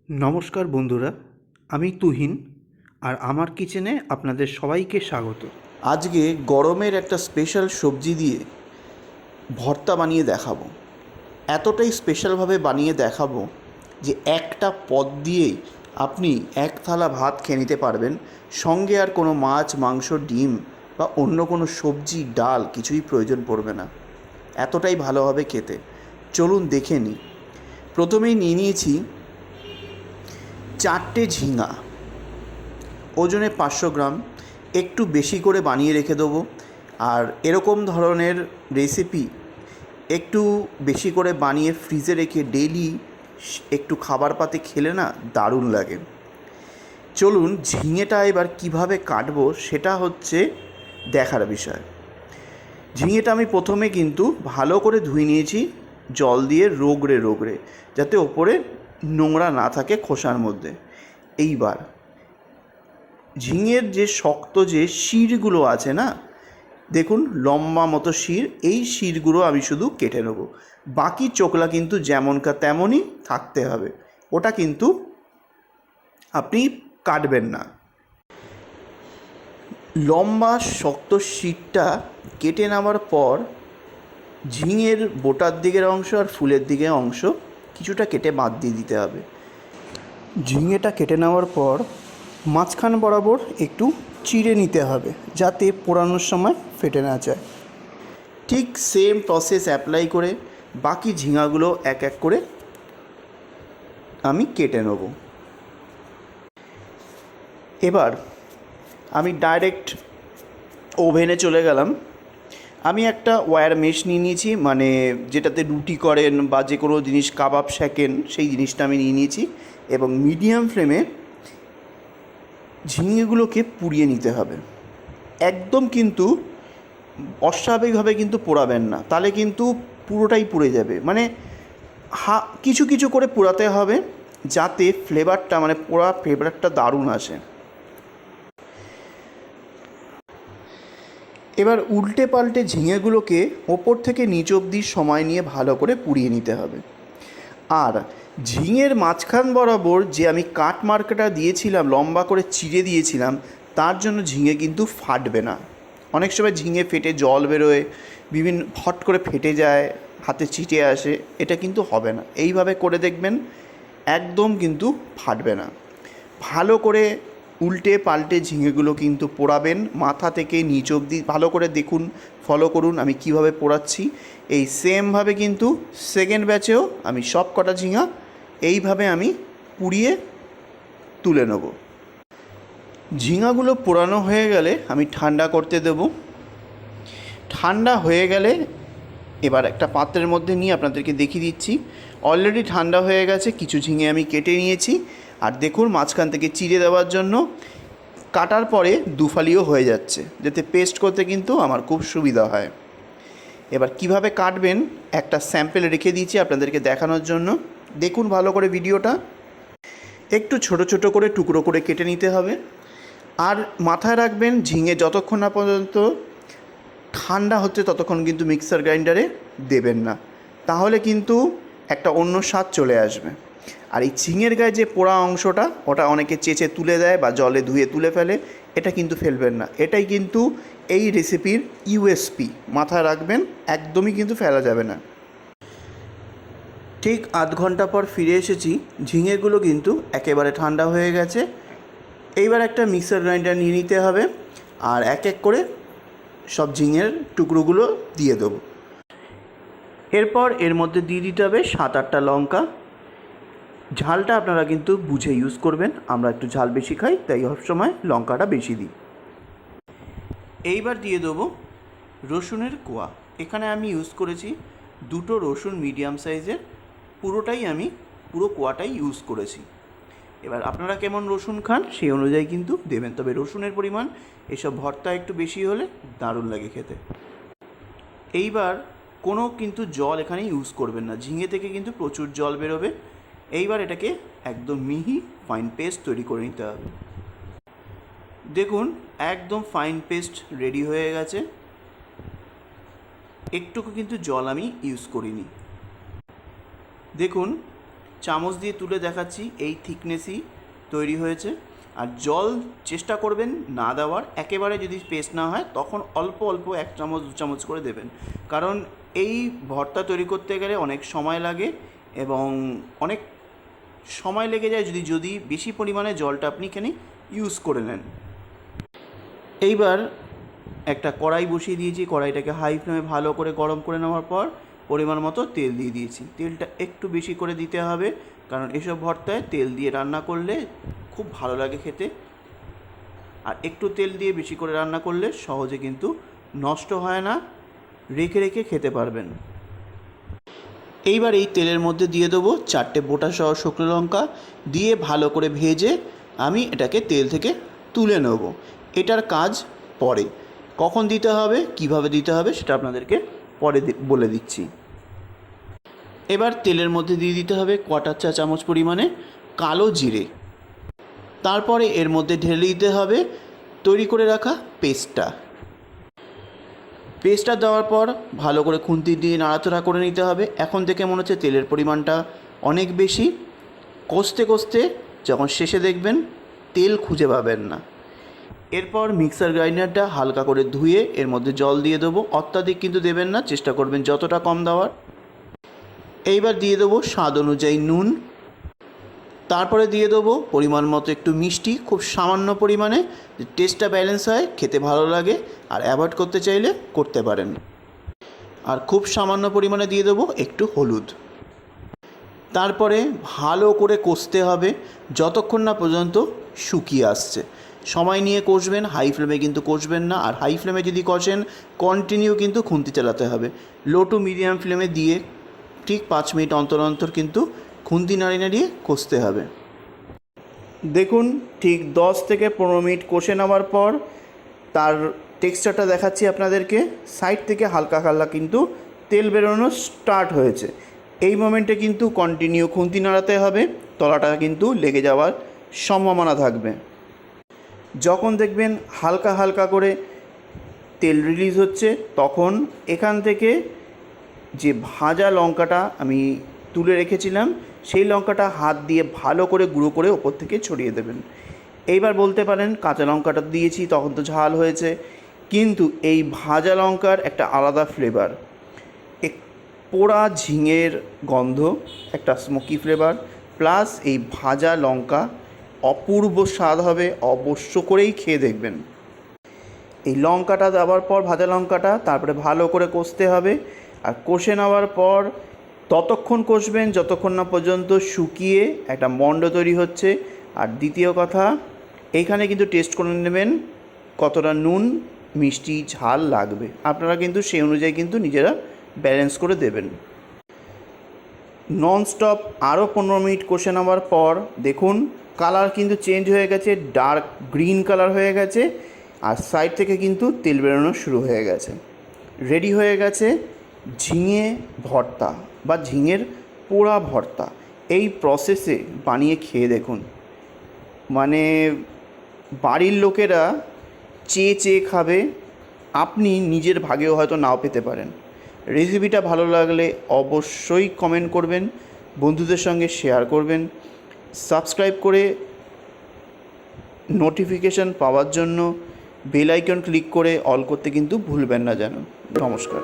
নমস্কার বন্ধুরা, আমি তুহিন আর আমার কিচেনে আপনাদের সবাইকে স্বাগত। আজকে গরমের একটা স্পেশাল সবজি দিয়ে ভর্তা বানিয়ে দেখাবো। এতটাই স্পেশালভাবে বানিয়ে দেখাবো যে একটা পদ দিয়েই আপনি এক থালা ভাত খেয়ে নিতে পারবেন, সঙ্গে আর কোনো মাছ, মাংস, ডিম বা অন্য কোনো সবজি, ডাল কিছুই প্রয়োজন পড়বে না। এতটাই ভালো হবে খেতে। চলুন দেখে নিই। প্রথমেই নিয়ে নিয়েছি 4টে ঝিঙা, ওজনে 500 গ্রাম। একটু বেশি করে বানিয়ে রেখে দেবো। আর এরকম ধরনের রেসিপি একটু বেশি করে বানিয়ে ফ্রিজে রেখে ডেইলি একটু খাবার পাতে খেলে না দারুণ লাগে। চলুন ঝিঙেটা এবার কিভাবে কাটবো সেটা হচ্ছে দেখার বিষয়। ঝিঙেটা আমি প্রথমে কিন্তু ভালো করে ধুয়ে নিয়েছি জল দিয়ে রগড়ে রগড়ে, যাতে ওপরে নোংরা না থাকে খোসার মধ্যে। এইবার ঝিঙের যে শক্ত যে শিরগুলো আছে না, দেখুন লম্বা মতো শির, এই শিরগুলো আমি শুধু কেটে নেব। বাকি চোকলা কিন্তু যেমনকার তেমনই থাকতে হবে, ওটা কিন্তু আপনি কাটবেন না। লম্বা শক্ত শিরটা কেটে নেওয়ার পর ঝিঙের বোটার দিকের অংশ আর ফুলের দিকের অংশ কিছুটা কেটে বাদ দিয়ে দিতে হবে। ঝিঙেটা কেটে নেওয়ার পর মাঝখান বরাবর একটু চিড়ে নিতে হবে, যাতে পোড়ানোর সময় ফেটে না যায়। ঠিক সেম প্রসেস অ্যাপ্লাই করে বাকি ঝিঙাগুলো এক এক করে আমি কেটে নেব। এবার আমি ডাইরেক্ট ওভেনে চলে গেলাম। আমি একটা ওয়্যার মেশ নিয়ে নিয়েছি, মানে যেটাতে রুটি করেন বা যে কোনো জিনিস কাবাব সেঁকেন, সেই জিনিসটা আমি নিয়ে নিয়েছি। এবং মিডিয়াম ফ্লেমে ঝিঙেগুলোকে পুড়িয়ে নিতে হবে। একদম কিন্তু অস্বাভাবিকভাবে কিন্তু পোড়াবেন না, তাহলে কিন্তু পুরোটাই পুড়ে যাবে। মানে কিছু কিছু করে পোড়াতে হবে, যাতে ফ্লেভারটা, মানে পোড়া ফ্লেভারটা দারুণ আসে। এবার উল্টে পাল্টে ঝিঙেগুলোকে ওপর থেকে নিচ অবধি সময় নিয়ে ভালো করে পুড়িয়ে নিতে হবে। আর ঝিঙের মাঝখান বরাবর যে আমি কাট মার্কাটা দিয়েছিলাম, লম্বা করে চিড়ে দিয়েছিলাম, তার জন্য ঝিঙে কিন্তু ফাটবে না। অনেক সময় ঝিঙে ফেটে জল বেরোয়, বিভিন্ন ফট করে ফেটে যায়, হাতে ছিটে আসে, এটা কিন্তু হবে না। এইভাবে করে দেখবেন, একদম কিন্তু ফাটবে না। ভালো করে উল্টে পাল্টে ঝিঙেগুলো কিন্তু পোড়াবেন, মাথা থেকে নিচ অবধি ভালো করে দেখুন, ফলো করুন আমি কিভাবে পোড়াচ্ছি। এই সেমভাবে কিন্তু সেকেন্ড ব্যাচেও আমি সব কটা ঝিঙা এইভাবে আমি পুড়িয়ে তুলে নেব। ঝিঙাগুলো পোড়ানো হয়ে গেলে আমি ঠান্ডা করতে দেব। ঠান্ডা হয়ে গেলে এবার একটা পাত্রের মধ্যে নিয়ে আপনাদেরকে দেখিয়ে দিচ্ছি। অলরেডি ঠান্ডা হয়ে গেছে, কিছু ঝিঙে আমি কেটে নিয়েছি। আর দেখুন মাঝখান থেকে চিড়ে দেওয়ার জন্য কাটার পরে দুফালিও হয়ে যাচ্ছে, যাতে পেস্ট করতে কিন্তু আমার খুব সুবিধা হয়। এবার কিভাবে কাটবেন একটা স্যাম্পল রেখে দিয়েছি আপনাদেরকে দেখানোর জন্য। দেখুন ভালো করে ভিডিওটা। একটু ছোট ছোট করে টুকরো করে কেটে নিতে হবে। আর মাথায় রাখবেন, ঝিঙে যতক্ষণ না পর্যন্ত ঠান্ডা হচ্ছে ততক্ষণ কিন্তু মিক্সার গ্রাইন্ডারে দেবেন না, তাহলে কিন্তু একটা অন্য স্বাদ চলে আসবে। আর এই ঝিঙের গায়ে যে পোড়া অংশটা, ওটা অনেকে চেঁচে তুলে দেয় বা জলে ধুয়ে তুলে ফেলে, এটা কিন্তু ফেলবেন না। এটাই কিন্তু এই রেসিপির ইউএসপি, মাথায় রাখবেন, একদমই কিন্তু ফেলা যাবে না। ঠিক আধ ঘন্টা পর ফিরে এসেছি, ঝিঙেগুলো কিন্তু একেবারে ঠান্ডা হয়ে গেছে। এইবার একটা মিক্সার গ্রাইন্ডার নিয়ে নিতে হবে, আর এক এক করে সব ঝিঙের টুকরোগুলো দিয়ে দেবো। এরপর এর মধ্যে দিয়ে দিতে হবে 7-8টা লঙ্কা। ঝালটা আপনারা কিন্তু বুঝে ইউজ করবেন, আমরা একটু ঝাল বেশি খাই, তাই সবসময় লঙ্কাটা বেশি দিই। এইবার দিয়ে দেবো রসুনের কোয়া। এখানে আমি ইউজ করেছি 2টো রসুন মিডিয়াম সাইজের, পুরো কোয়াটাই ইউজ করেছি। এবার আপনারা কেমন রসুন খান সেই অনুযায়ী কিন্তু দেবেন, তবে রসুনের পরিমাণ এসব ভর্তা একটু বেশি হলে দারুণ লাগে খেতে। এইবার কোনো কিন্তু জল এখানে ইউজ করবেন না, ঝিঙে থেকে কিন্তু প্রচুর জল বেরোবে। এইবার এটাকে একদম মিহি ফাইন পেস্ট তৈরি করে নিতে হবে। দেখুন একদম ফাইন পেস্ট রেডি হয়ে গেছে, একটুকু কিন্তু জল আমি ইউজ করিনি। দেখুন চামচ দিয়ে তুলে দেখাচ্ছি, এই থিকনেসই তৈরি হয়েছে। আর জল চেষ্টা করবেন না দেওয়ার, একেবারে যদি পেস্ট না হয় তখন অল্প অল্প 1 চামচ 2 চামচ করে দেবেন, কারণ এই ভর্তা তৈরি করতে গেলে অনেক সময় লাগে এবং অনেক সময় লেগে যায় যদি বেশি পরিমাণে জলটা আপনি এখানে ইউজ করে নেন। এইবার একটা কড়াই বসিয়ে দিয়েছি, কড়াইটাকে হাই ফ্লেমে ভালো করে গরম করে নেওয়ার পর পরিমাণ মতো তেল দিয়ে দিয়েছি। তেলটা একটু বেশি করে দিতে হবে, কারণ এসব ভর্তায় তেল দিয়ে রান্না করলে খুব ভালো লাগে খেতে। আর একটু তেল দিয়ে বেশি করে রান্না করলে সহজে কিন্তু নষ্ট হয় না, রেখে রেখে খেতে পারবেন। এইবার এই তেলের মধ্যে দিয়ে দেবো 4টে বোটা সহ শুকনো লঙ্কা, দিয়ে ভালো করে ভেজে আমি এটাকে তেল থেকে তুলে নেব। এটার কাজ পরে, কখন দিতে হবে কিভাবে দিতে হবে সেটা আপনাদেরকে পরে বলে দিচ্ছি। এবার তেলের মধ্যে দিয়ে দিতে হবে 1/4 চা চামচ পরিমাণে কালো জিরে। তারপরে এর মধ্যে ঢেলে দিতে হবে তৈরি করে রাখা পেস্টটা দেওয়ার পর ভালো করে খুন্তি দিয়ে নাড়াচাড়া করে নিতে হবে। এখন থেকে মনে হচ্ছে তেলের পরিমাণটা অনেক বেশি, কষতে কষতে যখন শেষে দেখবেন তেল খুঁজে পাবেন না। এরপর মিক্সার গ্রাইন্ডারটা হালকা করে ধুয়ে এর মধ্যে জল দিয়ে দেবো, অত্যাধিক কিন্তু দেবেন না, চেষ্টা করবেন যতটা কম দেওয়ার। এইবার দিয়ে দেবো স্বাদ অনুযায়ী নুন, তারপরে দিয়ে দেবো পরিমাণ মতো একটু মিষ্টি, খুব সামান্য পরিমাণে, টেস্টটা ব্যালেন্স হয়, খেতে ভালো লাগে। আর অ্যাভয়েড করতে চাইলে করতে পারেন। আর খুব সামান্য পরিমাণে দিয়ে দেবো একটু হলুদ। তারপরে ভালো করে কষতে হবে যতক্ষণ না পর্যন্ত শুকিয়ে আসছে। সময় নিয়ে কষবেন, হাই ফ্লেমে কিন্তু কষবেন না। আর হাই ফ্লেমে যদি কষেন কন্টিনিউ কিন্তু খুন্তি চালাতে হবে। লো টু মিডিয়াম ফ্লেমে দিয়ে ঠিক 5 মিনিট অন্তর অন্তর কিন্তু খুন্তি নাড়িয়ে নাড়িয়ে কষতে হবে। দেখুন ঠিক 10 থেকে 15 মিনিট কষে নেওয়ার পর তার টেক্সচারটা দেখাচ্ছি আপনাদেরকে। সাইড থেকে হালকা হালকা কিন্তু তেল বেরোনো স্টার্ট হয়েছে। এই মোমেন্টে কিন্তু কন্টিনিউ খুন্তি নাড়াতে হবে, তলাটা কিন্তু লেগে যাওয়ার সম্ভাবনা থাকবে। যখন দেখবেন হালকা হালকা করে তেল রিলিজ হচ্ছে, তখন এখান থেকে যে ভাজা লঙ্কাটা আমি তুলে রেখেছিলাম সেই লঙ্কাটা হাত দিয়ে ভালো করে গুঁড়ো করে ওপর থেকে ছড়িয়ে দেবেন। এইবার বলতে পারেন কাঁচা লঙ্কাটা দিয়েছি তখন তো ঝাল হয়েছে, কিন্তু এই ভাজা লঙ্কার একটা আলাদা ফ্লেভার, পোড়া ঝিঙের গন্ধ, একটা স্মোকি ফ্লেভার, প্লাস এই ভাজা লঙ্কা, অপূর্ব স্বাদ হবে। অবশ্য করেই খেয়ে দেখবেন। এই লঙ্কাটা দেওয়ার পর ভাজা লঙ্কাটা তারপরে ভালো করে কষতে হবে। আর কষে নেওয়ার পর ততক্ষণ কষবেন যতক্ষণ না পর্যন্ত শুকিয়ে একটা মণ্ড তৈরি হচ্ছে। আর দ্বিতীয় কথা, এইখানে কিন্তু টেস্ট করে নেবেন কতটা নুন মিষ্টি ঝাল লাগবে, আপনারা কিন্তু সেই অনুযায়ী কিন্তু নিজেরা ব্যালেন্স করে দেবেন। ননস্টপ আরও 15 মিনিট কষে নেওয়ার পর দেখুন কালার কিন্তু চেঞ্জ হয়ে গেছে, ডার্ক গ্রিন কালার হয়ে গেছে। আর সাইড থেকে কিন্তু তেল বেরোনো শুরু হয়ে গেছে। রেডি হয়ে গেছে ঝিঙে ভর্তা বা ঝিঙের পোড়া ভর্তা। এই প্রসেসে বানিয়ে খেয়ে দেখুন, মানে বাড়ির লোকেরা চেয়ে চেয়ে খাবে, আপনি নিজের ভাগেও হয়তো নাও পেতে পারেন। রেসিপিটা ভালো লাগলে অবশ্যই কমেন্ট করবেন, বন্ধুদের সঙ্গে শেয়ার করবেন। সাবস্ক্রাইব করে নোটিফিকেশান পাওয়ার জন্য বেল আইকন ক্লিক করে অল করতে কিন্তু ভুলবেন না যেন। নমস্কার।